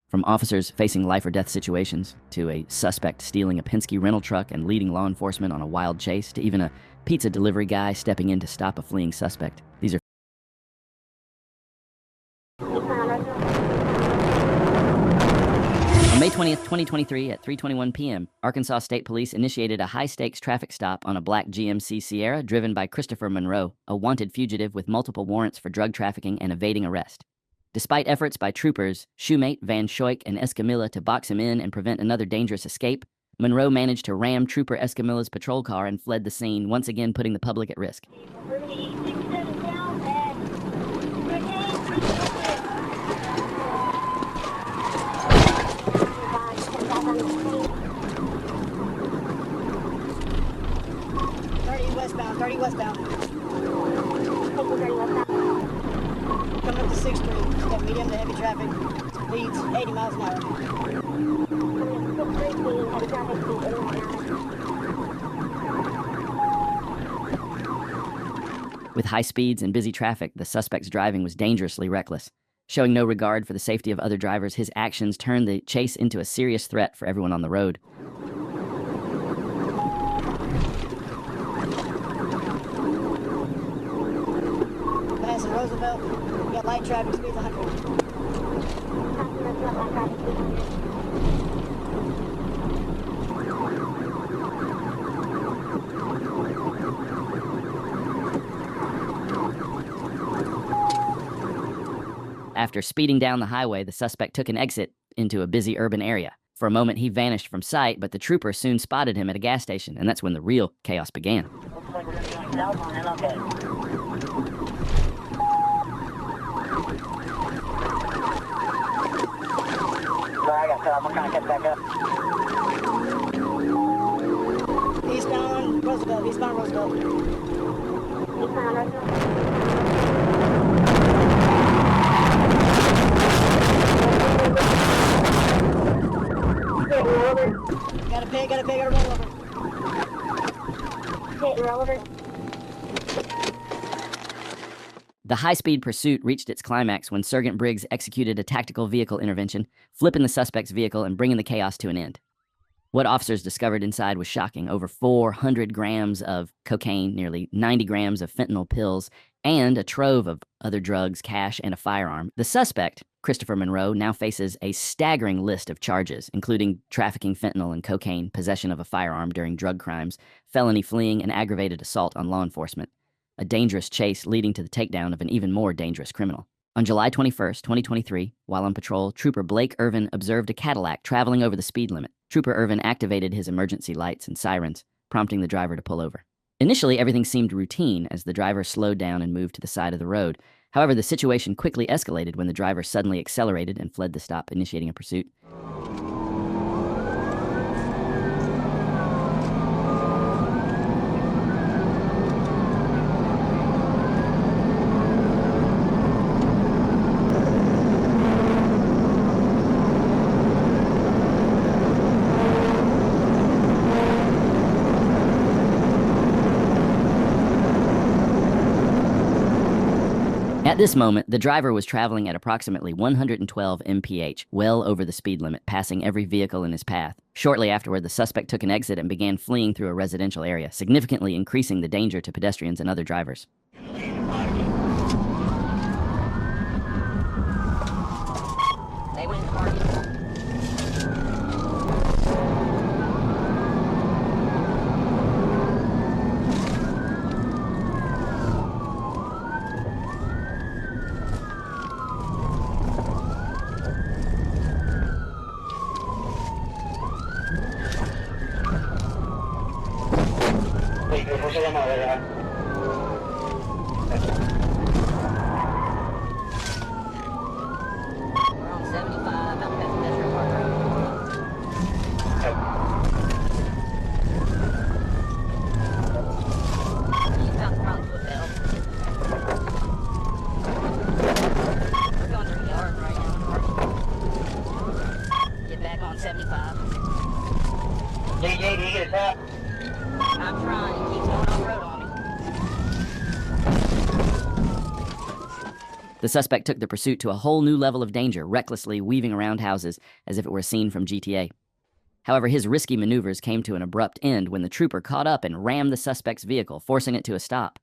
From officers facing life-or-death situations, to a suspect stealing a Penske rental truck and leading law enforcement on a wild chase, to even a pizza delivery guy stepping in to stop a fleeing suspect. These are On May 20th, 2023 at 3:21 p.m., Arkansas State Police initiated a high-stakes traffic stop on a black GMC Sierra driven by Christopher Monroe, a wanted fugitive with multiple warrants for drug trafficking and evading arrest. Despite efforts by troopers Shoemate, Van Schoik, and Escamilla to box him in and prevent another dangerous escape, Monroe managed to ram Trooper Escamilla's patrol car and fled the scene, once again putting the public at risk. Westbound, 30 westbound. Coming up to 6th Street. It's got medium to heavy traffic. Leads 80 miles an hour. With high speeds and busy traffic, the suspect's driving was dangerously reckless. Showing no regard for the safety of other drivers, his actions turned the chase into a serious threat for everyone on the road. Passing Roosevelt, we got light traffic, speeds 100. After speeding down the highway, the suspect took an exit into a busy urban area. For a moment, he vanished from sight, but the trooper soon spotted him at a gas station, and that's when the real chaos began. Looks like we're going to be going south on MLK. Sorry, I got cut off. I'm trying to catch back up. Eastbound Roosevelt, eastbound Roosevelt. Eastbound Roosevelt. Gotta roll over. Roll over. The high-speed pursuit reached its climax when Sergeant Briggs executed a tactical vehicle intervention, flipping the suspect's vehicle and bringing the chaos to an end. What officers discovered inside was shocking. Over 400 grams of cocaine, nearly 90 grams of fentanyl pills, and a trove of other drugs, cash, and a firearm. The suspect, Christopher Monroe, now faces a staggering list of charges, including trafficking fentanyl and cocaine, possession of a firearm during drug crimes, felony fleeing, and aggravated assault on law enforcement. A dangerous chase leading to the takedown of an even more dangerous criminal. On July 21st, 2023, while on patrol, Trooper Blake Irvin observed a Cadillac traveling over the speed limit. Trooper Irvin activated his emergency lights and sirens, prompting the driver to pull over. Initially, everything seemed routine as the driver slowed down and moved to the side of the road. However, the situation quickly escalated when the driver suddenly accelerated and fled the stop, initiating a pursuit. At this moment, the driver was traveling at approximately 112 mph, well over the speed limit, passing every vehicle in his path. Shortly afterward, the suspect took an exit and began fleeing through a residential area, significantly increasing the danger to pedestrians and other drivers. They went to party. I'm trying. Keep going off-road on me. The The suspect took the pursuit to a whole new level of danger, recklessly weaving around houses as if it were a scene from GTA. However, his risky maneuvers came to an abrupt end when the trooper caught up and rammed the suspect's vehicle, forcing it to a stop.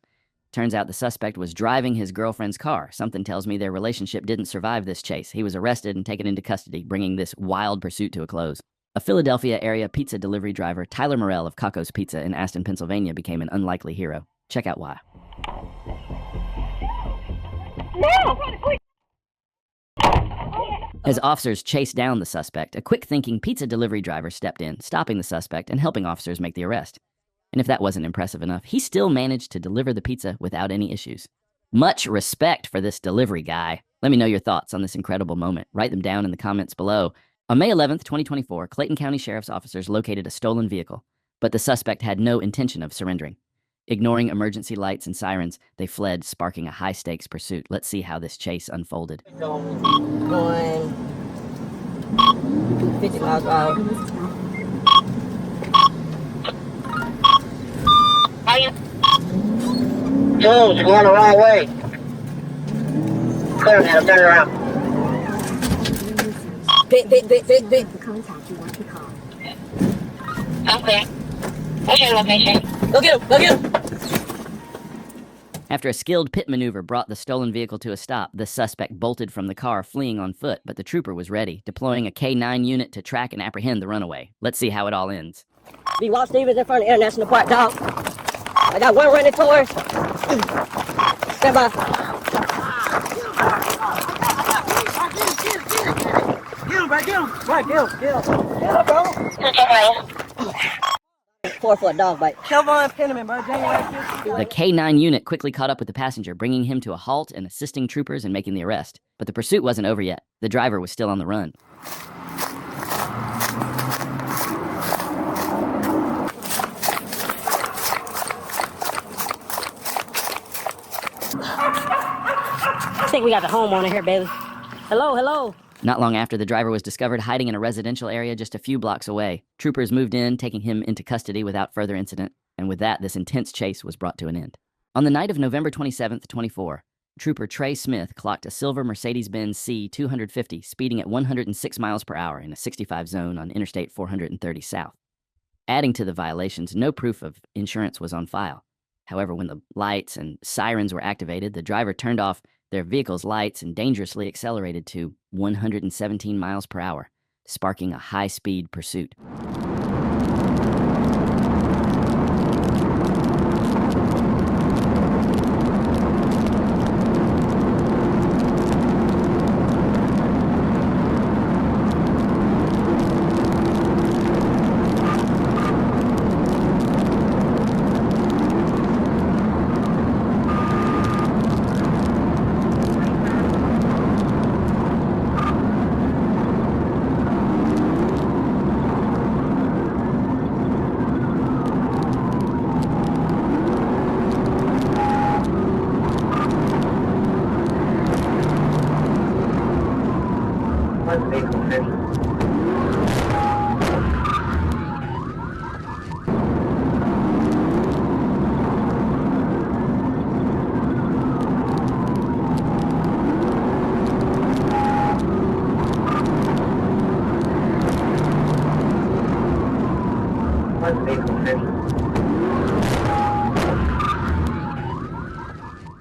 Turns out the suspect was driving his girlfriend's car. Something tells me their relationship didn't survive this chase. He was arrested and taken into custody, bringing this wild pursuit to a close. A Philadelphia area pizza delivery driver, Tyler Morrell of Caco's Pizza in Aston, Pennsylvania, became an unlikely hero. Check out why. As officers chased down the suspect, a quick-thinking pizza delivery driver stepped in, stopping the suspect and helping officers make the arrest. And if that wasn't impressive enough, he still managed to deliver the pizza without any issues. Much respect for this delivery guy. Let me know your thoughts on this incredible moment. Write them down in the comments below. On May 11th, 2024, Clayton County Sheriff's officers located a stolen vehicle, but the suspect had no intention of surrendering. Ignoring emergency lights and sirens, they fled, sparking a high-stakes pursuit. Let's see how this chase unfolded. Going 50 miles per hour. Jones, you're going the wrong way. Clear, man, I'm turning around. Big. Contact you want to call. Okay. What's your location? Go get him. After a skilled pit maneuver brought the stolen vehicle to a stop, the suspect bolted from the car, fleeing on foot, but the trooper was ready, deploying a K-9 unit to track and apprehend the runaway. Let's see how it all ends. Be Walt Stevens in front of International Park, dog. I got one running towards. Stand by. Get him, bro. Get him. Right, get him. Get him, bro. 4 for a dog bite. Kelvin Penniman, bro. The K-9 unit quickly caught up with the passenger, bringing him to a halt and assisting troopers in making the arrest. But the pursuit wasn't over yet. The driver was still on the run. I think we got the homeowner here, baby. Hello. Not long after, the driver was discovered hiding in a residential area just a few blocks away. Troopers moved in, taking him into custody without further incident, and with that, this intense chase was brought to an end. On the night of November 27th, 24, Trooper Trey Smith clocked a silver Mercedes-Benz C250 speeding at 106 miles per hour in a 65 zone on Interstate 430 South. Adding to the violations, no proof of insurance was on file. However, when the lights and sirens were activated, the driver turned off their vehicle's lights and dangerously accelerated to 117 miles per hour, sparking a high-speed pursuit.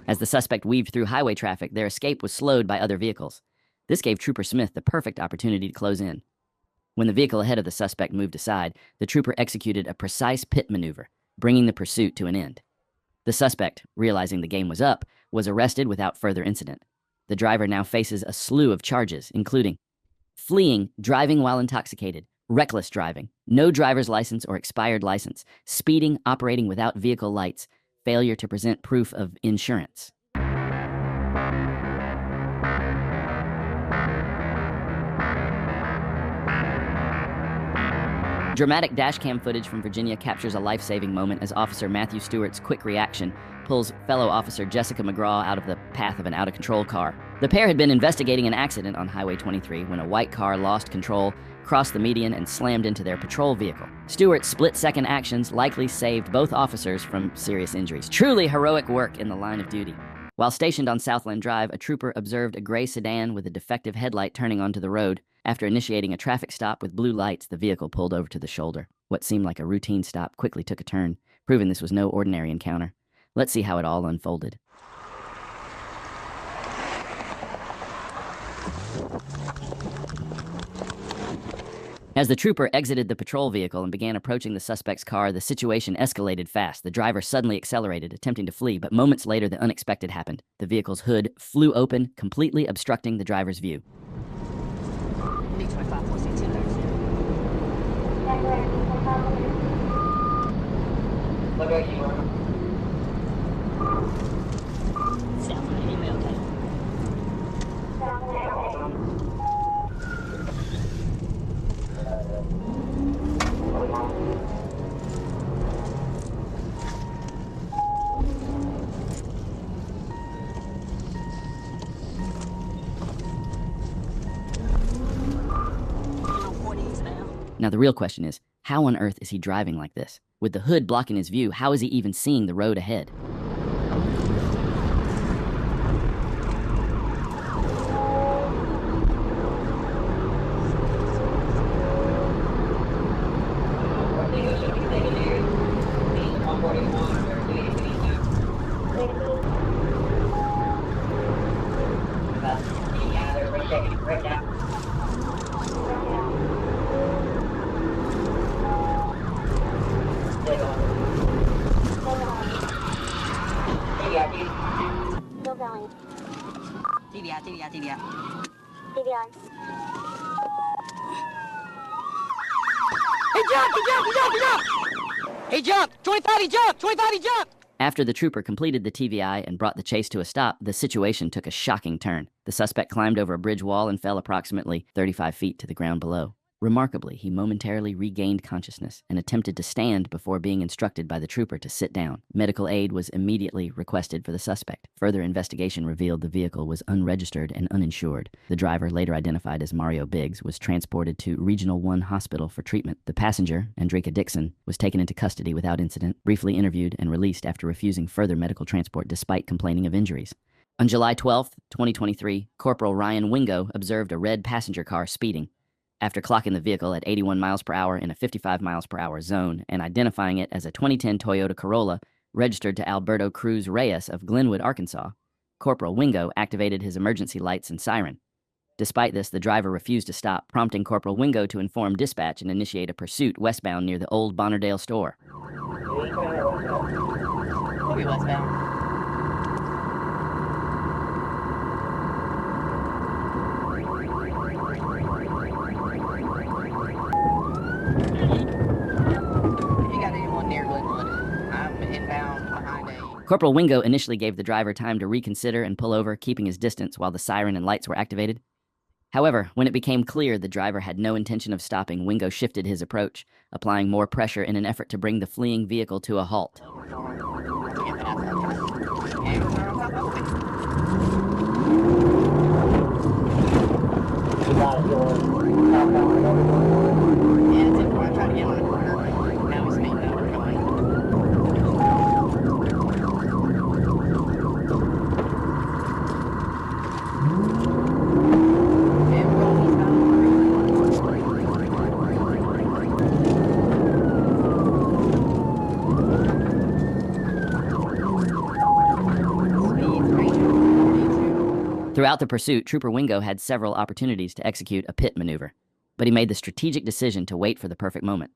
As the suspect weaved through highway traffic, their escape was slowed by other vehicles. This gave Trooper Smith the perfect opportunity to close in. When the vehicle ahead of the suspect moved aside, the trooper executed a precise pit maneuver, bringing the pursuit to an end. The suspect, realizing the game was up, was arrested without further incident. The driver now faces a slew of charges, including fleeing, driving while intoxicated, reckless driving, no driver's license or expired license, speeding, operating without vehicle lights, failure to present proof of insurance. Dramatic dashcam footage from Virginia captures a life-saving moment as Officer Matthew Stewart's quick reaction pulls fellow officer Jessica McGraw out of the path of an out-of-control car. The pair had been investigating an accident on Highway 23 when a white car lost control, crossed the median, and slammed into their patrol vehicle. Stewart's split-second actions likely saved both officers from serious injuries. Truly heroic work in the line of duty. While stationed on Southland Drive, a trooper observed a gray sedan with a defective headlight turning onto the road. After initiating a traffic stop with blue lights, the vehicle pulled over to the shoulder. What seemed like a routine stop quickly took a turn, proving this was no ordinary encounter. Let's see how it all unfolded. As the trooper exited the patrol vehicle and began approaching the suspect's car, the situation escalated fast. The driver suddenly accelerated, attempting to flee, but moments later the unexpected happened. The vehicle's hood flew open, completely obstructing the driver's view. Now the real question is, how on earth is he driving like this? With the hood blocking his view, how is he even seeing the road ahead? TVI. He jumped! 25, he jumped! After the trooper completed the TVI and brought the chase to a stop, the situation took a shocking turn. The suspect climbed over a bridge wall and fell approximately 35 feet to the ground below. Remarkably, he momentarily regained consciousness and attempted to stand before being instructed by the trooper to sit down. Medical aid was immediately requested for the suspect. Further investigation revealed the vehicle was unregistered and uninsured. The driver, later identified as Mario Biggs, was transported to Regional 1 Hospital for treatment. The passenger, Andrika Dixon, was taken into custody without incident, briefly interviewed, and released after refusing further medical transport despite complaining of injuries. On July 12, 2023, Corporal Ryan Wingo observed a red passenger car speeding. After clocking the vehicle at 81 miles per hour in a 55 miles per hour zone and identifying it as a 2010 Toyota Corolla registered to Alberto Cruz Reyes of Glenwood, Arkansas, Corporal Wingo activated his emergency lights and siren. Despite this, the driver refused to stop, prompting Corporal Wingo to inform dispatch and initiate a pursuit westbound near the old Bonnerdale store. Maybe westbound. Corporal Wingo initially gave the driver time to reconsider and pull over, keeping his distance while the siren and lights were activated. However, when it became clear the driver had no intention of stopping, Wingo shifted his approach, applying more pressure in an effort to bring the fleeing vehicle to a halt. Throughout the pursuit, Trooper Wingo had several opportunities to execute a pit maneuver, but he made the strategic decision to wait for the perfect moment.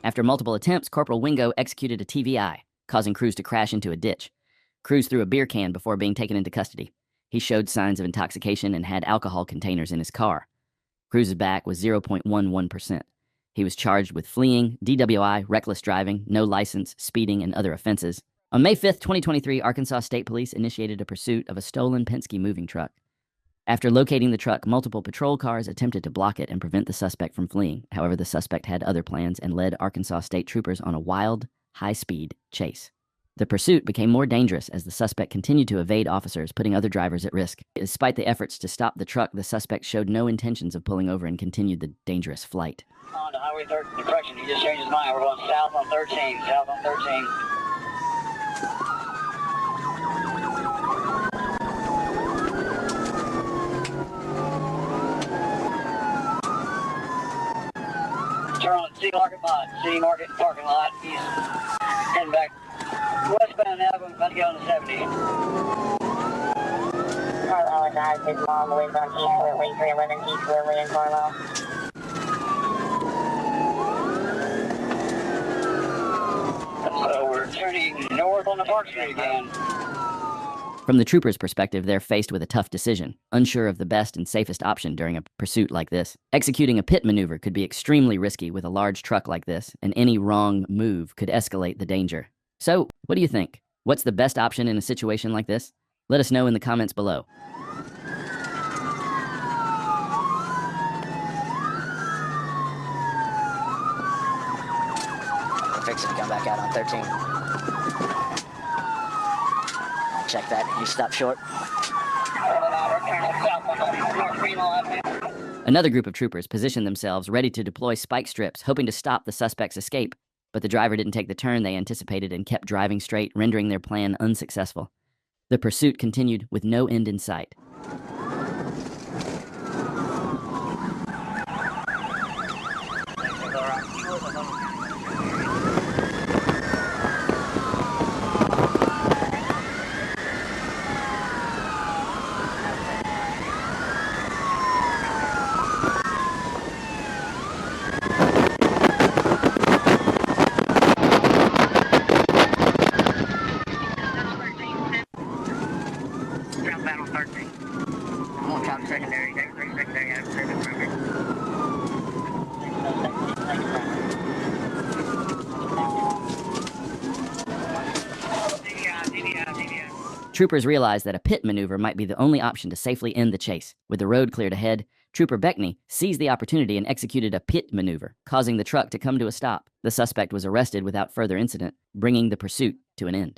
After multiple attempts, Corporal Wingo executed a TVI, causing Cruz to crash into a ditch. Cruz threw a beer can before being taken into custody. He showed signs of intoxication and had alcohol containers in his car. Cruz's back was 0.11%. He was charged with fleeing, DWI, reckless driving, no license, speeding, and other offenses. On May 5, 2023, Arkansas State Police initiated a pursuit of a stolen Penske moving truck. After locating the truck, multiple patrol cars attempted to block it and prevent the suspect from fleeing. However, the suspect had other plans and led Arkansas State troopers on a wild, high-speed chase. The pursuit became more dangerous as the suspect continued to evade officers, putting other drivers at risk. Despite the efforts to stop the truck, the suspect showed no intentions of pulling over and continued the dangerous flight. On to Highway 13, correction, he just changed his mind. We're going south on 13, south on 13. Turn on City Market parking lot. He's heading back westbound now, about to get on the 70. Carlisle advised his mom lives on East Lily, 311 East Lily in Carlisle. So we're turning north on the Park Street again. From the trooper's perspective, they're faced with a tough decision, unsure of the best and safest option during a pursuit like this. Executing a pit maneuver could be extremely risky with a large truck like this, and any wrong move could escalate the danger. So, what do you think? What's the best option in a situation like this? Let us know in the comments below. We're fixing to come back out on 13. Check that. You stop short. Another group of troopers positioned themselves ready to deploy spike strips, hoping to stop the suspect's escape. But the driver didn't take the turn they anticipated and kept driving straight, rendering their plan unsuccessful. The pursuit continued with no end in sight. Troopers realized that a pit maneuver might be the only option to safely end the chase. With the road cleared ahead, Trooper Beckney seized the opportunity and executed a pit maneuver, causing the truck to come to a stop. The suspect was arrested without further incident, bringing the pursuit to an end.